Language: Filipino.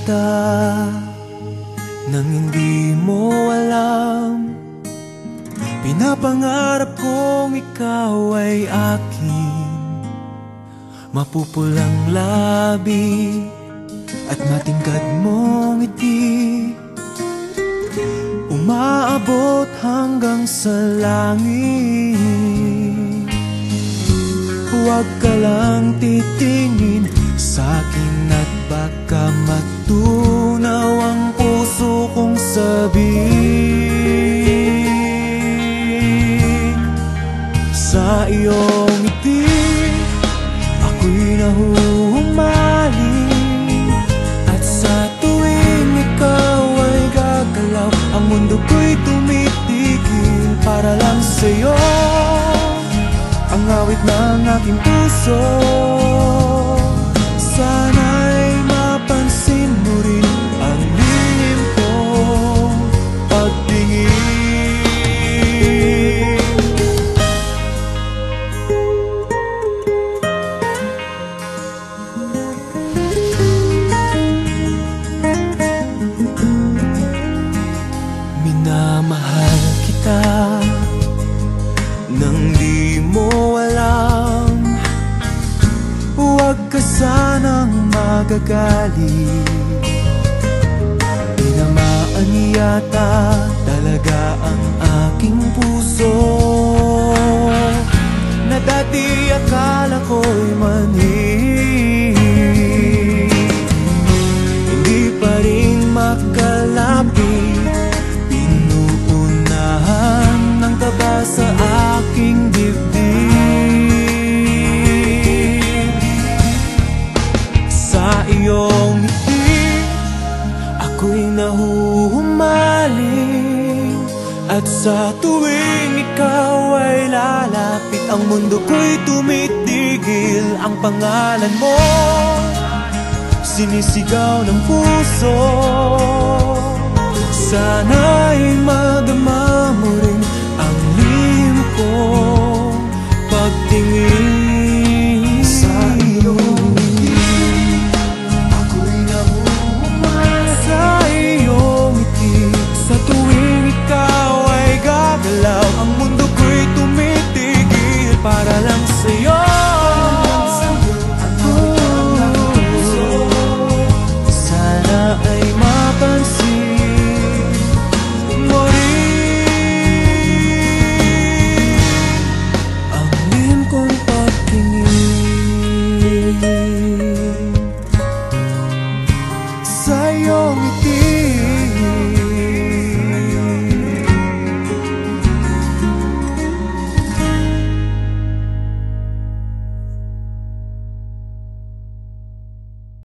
kita nang hindi mo alam. Pinapangarap kong ikaw ay akin, mapupulang labi at matingkad mong ngiti, umaabot hanggang sa langit. Huwag ka lang titingin sa'kin at baka matunaw ang puso kong sabihin. Sa iyong ngiti ako'y nahuhumaling, at sa tuwing ikaw ay gagalaw, ang mundo ko'y tumitigil para lang sa'yo. Ang awit ng aking puso, sana'y mapansin mo rin ang lihim kong pagtingin. Minamahal kita nang di mo alam. Huwag ka sanang magagalit, tinamaan yata talaga ang aking puso, na dati akala ko'y mani. Hindi pa rin makalapit, pinuunahan ng kaba sa aking dibdib. Sa iyong ngiti ako'y nahuhumaling, at sa tuwing ikaw ay lalapit, ang mundo ko'y tumitigil. Ang pangalan mo sinisigaw ng puso, sana'y madama mo rin ang lihim kong pagtingin. Sa iyong ngiti ako'y nahuhumaling, sa iyong ngiti sa tuwing ikaw ay gagalaw, ang mundo ko'y tumitigil para lang sa'yo. Sana ay mapansin mo rin ang lihim kong pagtingin. Sa iyong ngiti